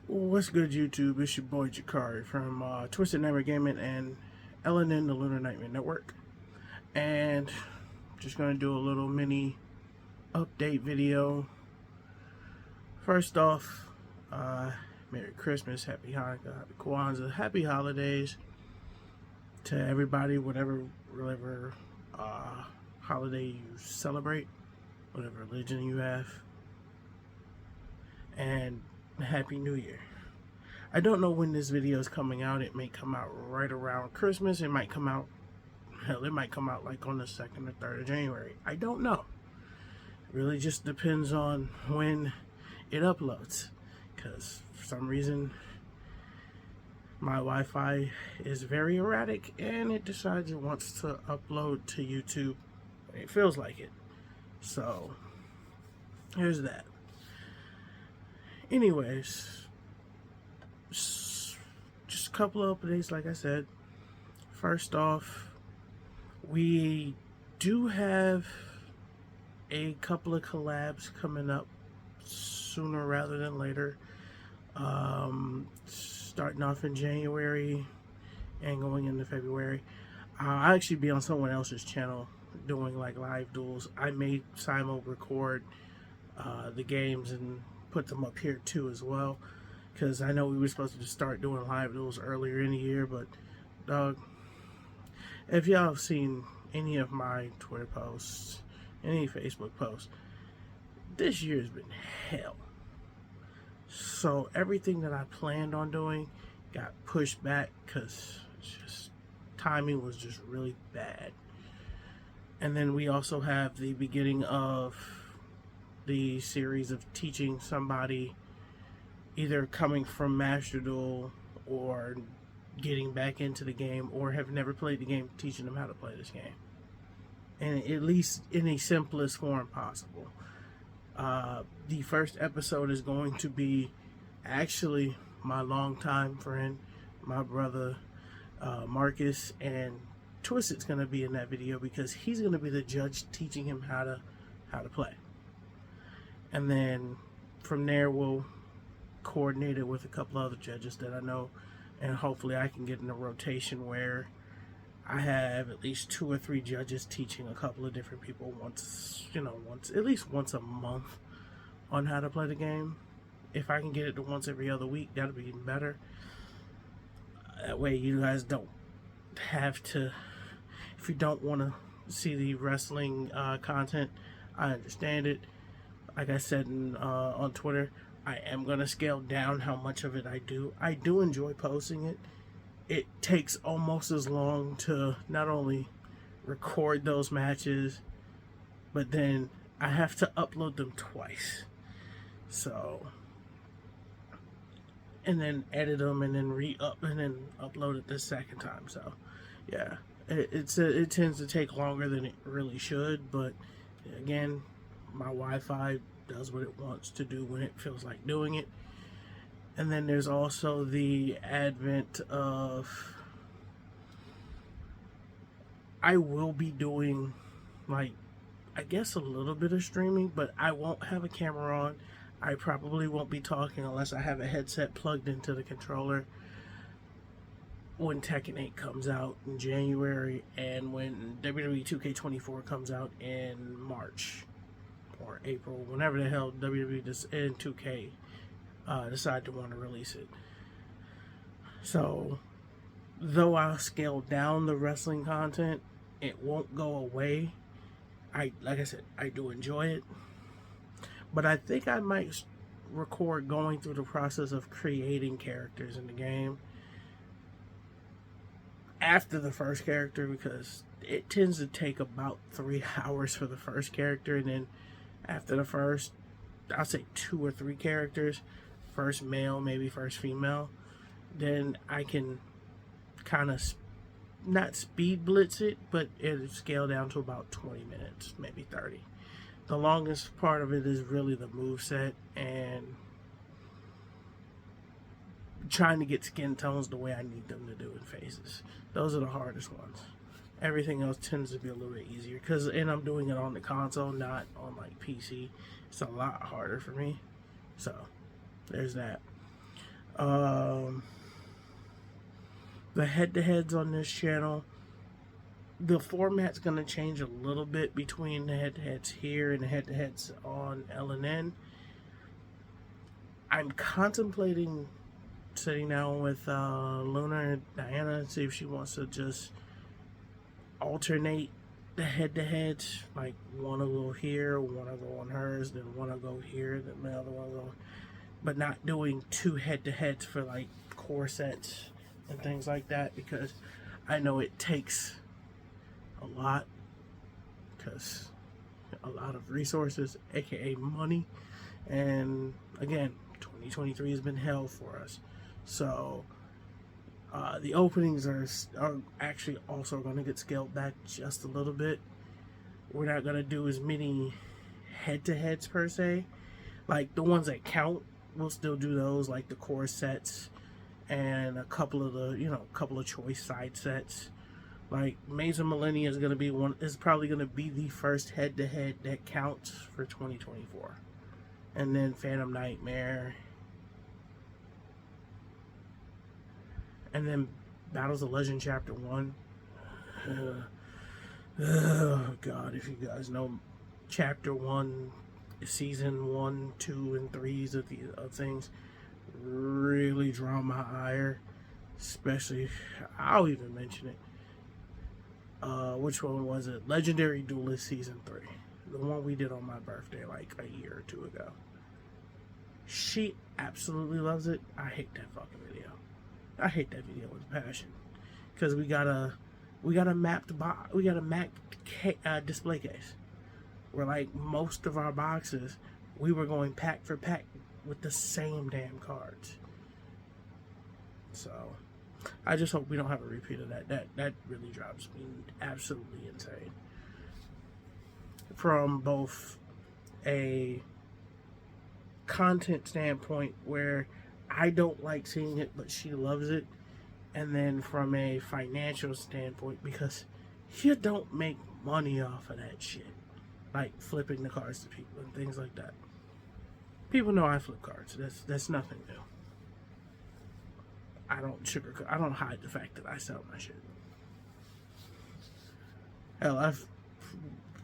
What's good, YouTube? It's your boy Jakari from Twisted Nightmare Gaming and LNN, the Lunar Nightmare Network. And just going to do a little mini update video. First off, Merry Christmas, Happy Hanukkah, Happy Kwanzaa, Happy Holidays to everybody, whatever holiday you celebrate, whatever religion you have. And Happy New Year. I don't know when this video is coming out. It may come out right around Christmas. It might come out, hell, it might come out like on the 2nd or 3rd of January. I don't know. It really just depends on when it uploads. Because for some reason, my Wi-Fi is very erratic and it decides it wants to upload to YouTube when it feels like it. So, here's that. Anyways, just a couple of updates, like I said. First off, we do have a couple of collabs coming up sooner rather than later. Starting off in January and going into February. I'll actually be on someone else's channel doing like live duels. I may simul record the games and put them up here too as well, because I know we were supposed to start doing live duels earlier in the year, but dog, if y'all have seen any of my Twitter posts, any Facebook posts, this year has been hell. So everything that I planned on doing got pushed back because just timing was just really bad. And then we also have the beginning of the series of teaching somebody, either coming from Master Duel or getting back into the game or have never played the game, teaching them how to play this game, and at least in the simplest form possible. The first episode is going to be actually my longtime friend, my brother Marcus, and Twisted's going to be in that video because he's going to be the judge teaching him how to play. And then from there, we'll coordinate it with a couple other judges that I know, and hopefully I can get in a rotation where I have at least 2 or 3 judges teaching a couple of different people at least once a month on how to play the game. If I can get it to once every other week, that'll be even better. That way you guys don't have to, if you don't want to see the wrestling content, I understand it. Like I said on Twitter, I am going to scale down how much of it I do. I do enjoy posting it. It takes almost as long to not only record those matches, but then I have to upload them twice. So, and then edit them and then and then upload it the second time. So, yeah, it tends to take longer than it really should, but again, my Wi-Fi does what it wants to do when it feels like doing it. And then there's also the advent of, I will be doing, like, I guess a little bit of streaming, but I won't have a camera on. I probably won't be talking unless I have a headset plugged into the controller when Tekken 8 comes out in January and when WWE 2K24 comes out in March or April, whenever the hell WWE and 2K decide to want to release it. So, though I'll scale down the wrestling content, it won't go away. Like I said, I do enjoy it, but I think I might record going through the process of creating characters in the game after the first character, because it tends to take about 3 hours for the first character, and then after the first, I'll say 2 or 3 characters, first male, maybe first female, then I can kind of not speed blitz it, but it'll scale down to about 20 minutes, maybe 30. The longest part of it is really the moveset and trying to get skin tones the way I need them to do in faces. Those are the hardest ones. Everything else tends to be a little bit easier and I'm doing it on the console, not on like PC. It's a lot harder for me. So there's that. Um, the head-to-heads on this channel, the format's going to change a little bit between the head-to-heads here and the head-to-heads on LNN. I'm contemplating sitting down with Luna and Diana and see if she wants to just alternate the head-to-heads, like one will go here, one will go on hers, then one will go here, then the other one will go, but not doing two head-to-heads for like core sets and things like that, because I know it takes a lot, because a lot of resources, aka money, and again, 2023 has been hell for us. So the openings are actually also going to get scaled back just a little bit. We're not going to do as many head-to-heads per se. Like the ones that count, we'll still do those, like the core sets and a couple of the, couple of choice side sets. Like Maze of Millennia is probably going to be the first head-to-head that counts for 2024. And then Phantom Nightmare. And then Battles of Legend Chapter 1. Oh God, if you guys know Chapter 1, Season 1, 2, and 3s of things really draw my ire. Especially, I'll even mention it. Which one was it? Legendary Duelist Season 3. The one we did on my birthday like a year or two ago. She absolutely loves it. I hate that fucking video. I hate that video with passion, because we got a mapped display case, where like most of our boxes we were going pack for pack with the same damn cards. So I just hope we don't have a repeat of that. That really drives me absolutely insane. From both a content standpoint, where I don't like seeing it, but she loves it. And then from a financial standpoint, because you don't make money off of that shit. Like flipping the cards to people and things like that. People know I flip cards. That's nothing new. I don't hide the fact that I sell my shit. Hell, I've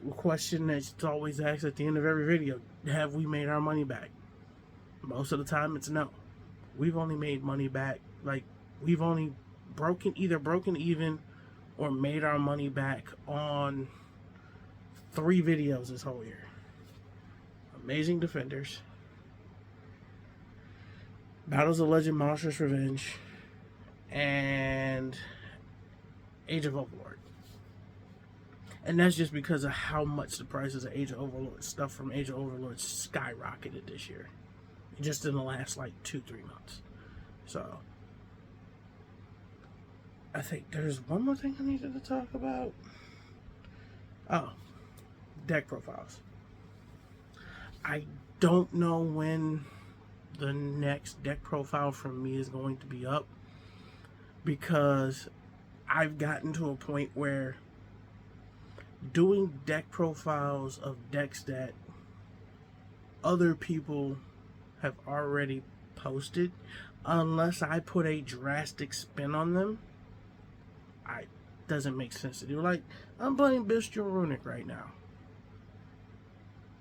a question that's always asked at the end of every video: have we made our money back? Most of the time it's no. We've only made money back, like we've only either broken even or made our money back on 3 videos this whole year. Amazing Defenders, Battles of Legend Monstrous Revenge, and Age of Overlord. And that's just because of how much the prices of Age of Overlord stuff from Age of Overlord skyrocketed this year. Just in the last like 2-3 months. So I think there's one more thing I needed to talk about. Oh, deck profiles. I don't know when the next deck profile from me is going to be up, because I've gotten to a point where doing deck profiles of decks that other people have already posted, unless I put a drastic spin on them, doesn't make sense to do. Like, I'm playing Bestial Runic right now.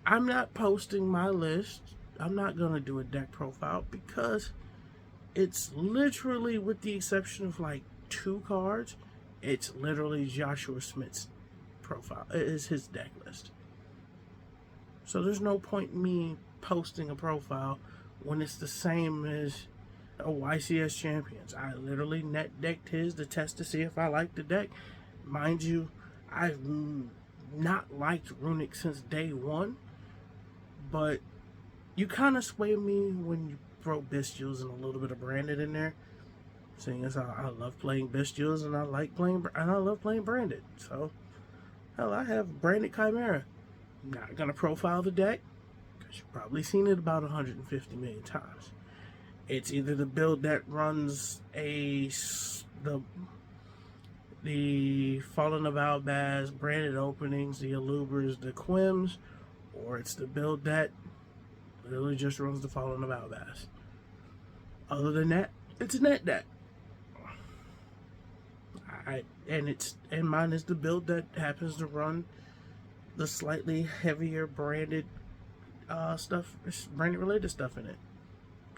I'm not posting my list. I'm not gonna do a deck profile, because it's literally, with the exception of like 2 cards, it's literally Joshua Smith's profile. It is his deck list. So there's no point in me posting a profile when it's the same as a YCS Champions. I literally net decked his to test to see if I like the deck. Mind you, I've not liked Runic since day 1, but you kind of sway me when you throw Bestials and a little bit of Branded in there, seeing as I love playing Bestials and I love playing Branded. So hell, I have Branded Chimera. I'm not gonna profile the deck, because you've probably seen it about 150 million times. It's either the build that runs the Fallen of Albaz, Branded Openings, the Alubers, the Quims, or it's the build that literally just runs the Fallen of Albaz. Other than that, it's a net deck. And mine is the build that happens to run the slightly heavier branded stuff, branded related stuff in it.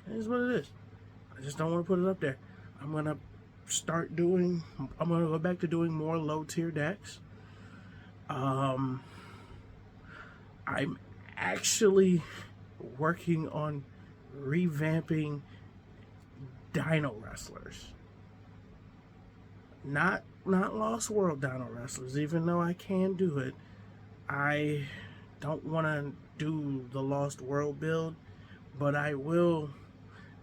It is what it is. I just don't want to put it up there. I'm gonna I'm gonna go back to doing more low tier decks. I'm actually working on revamping Dino Wrestlers. Not Lost World Dino Wrestlers, even though I can do it. I don't want to do the Lost World build, but I will.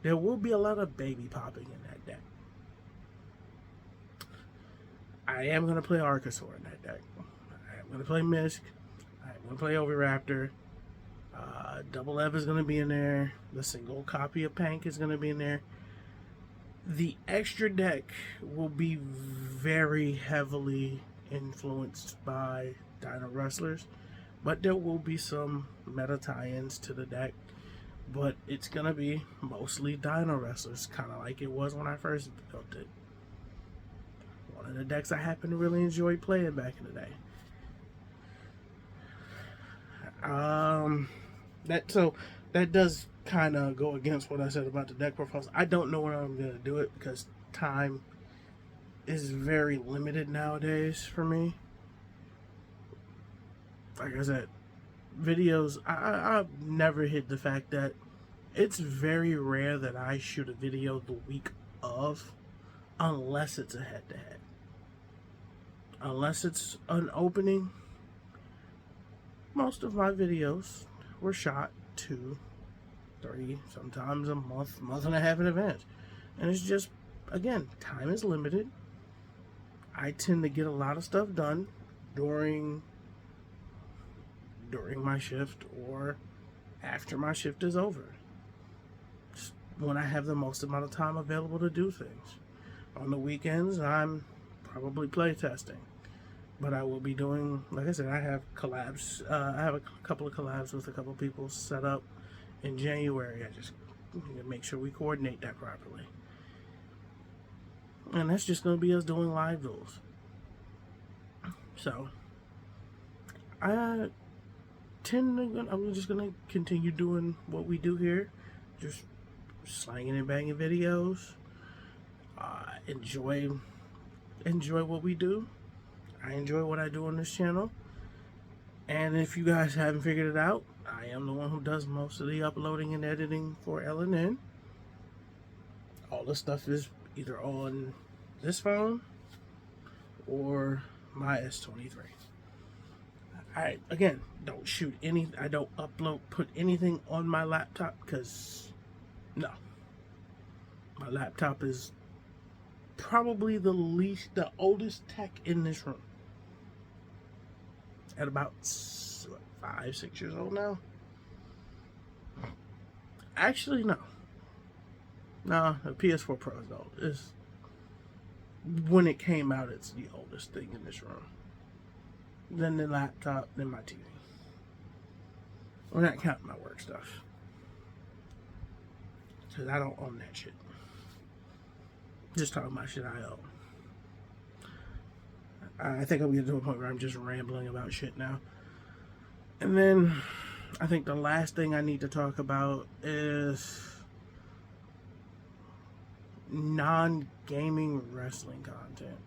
There will be a lot of baby popping in that deck. I am going to play Archosaur in that deck. I am going to play Misk. I am going to play Oviraptor. Double Ev is going to be in there. The single copy of Pank is going to be in there. The extra deck will be very heavily influenced by Dino Wrestlers, but there will be some meta tie-ins to the deck, but it's going to be mostly Dino Wrestlers, kind of like it was when I first built it. One of the decks I happen to really enjoy playing back in the day. That does kind of go against what I said about the deck profiles. I don't know when I'm going to do it because time is very limited nowadays for me. Like I said, videos, I've never hid the fact that it's very rare that I shoot a video the week of, unless it's a head-to-head. Unless it's an opening, most of my videos were shot 2, 3, sometimes a month and a half in advance. And it's just, again, time is limited. I tend to get a lot of stuff done during my shift or after my shift is over. Just when I have the most amount of time available to do things. On the weekends, I'm probably playtesting. But I will be doing, like I said, I have collabs. I have a couple of collabs with a couple of people set up in January. I just need to make sure we coordinate that properly. And that's just going to be us doing live duels. So, I'm just going to continue doing what we do here. Just slanging and banging videos. Enjoy what we do. I enjoy what I do on this channel. And if you guys haven't figured it out, I am the one who does most of the uploading and editing for LNN. All the stuff is either on this phone or my S23. I, again, don't shoot I don't put anything on my laptop because, no. My laptop is probably the oldest tech in this room. At about 5, 6 years old now. Actually, no. No, the PS4 Pro is old. When it came out, it's the oldest thing in this room. Then the laptop, then my TV. We're not counting my work stuff. Because I don't own that shit. Just talking about shit I own. I think I'm getting to a point where I'm just rambling about shit now. And then I think the last thing I need to talk about is non-gaming wrestling content.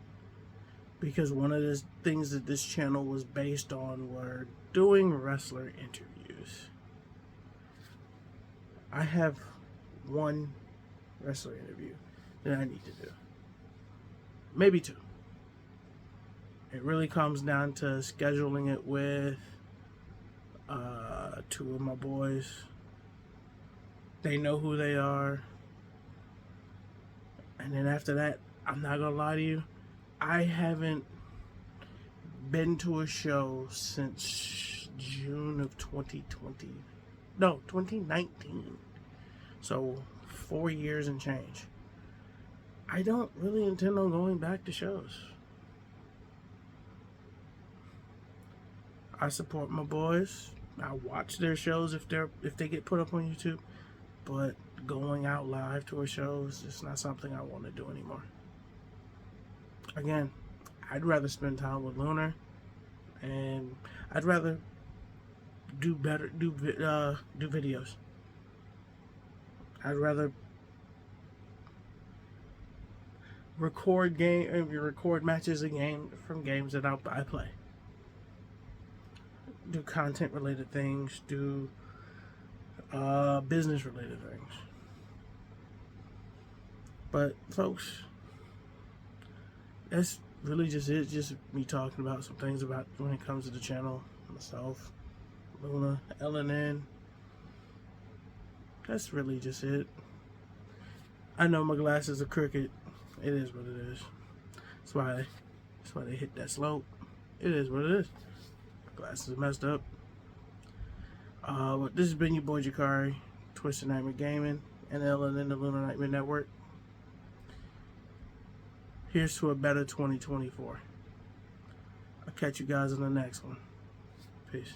Because one of the things that this channel was based on were doing wrestler interviews. I have one wrestler interview that I need to do. Maybe 2. It really comes down to scheduling it with 2 of my boys. They know who they are. And then after that, I'm not gonna lie to you, I haven't been to a show since June of 2020. No, 2019. So 4 years and change. I don't really intend on going back to shows. I support my boys. I watch their shows if they get put up on YouTube. But going out live to a show is just not something I want to do anymore. Again, I'd rather spend time with Lunar, and I'd rather do videos. I'd rather record matches from games that I play. Do content related things. Do business related things. But folks, that's really just it. Just me talking about some things about when it comes to the channel, myself, Luna, LNN. That's really just it. I know my glasses are crooked. It is what it is. That's why they hit that slope. It is what it is. My glasses are messed up. But this has been your boy Jakari, Twisted Nightmare Gaming, and LNN, the Lunar Nightmare Network. Here's to a better 2024. I'll catch you guys in the next one. Peace.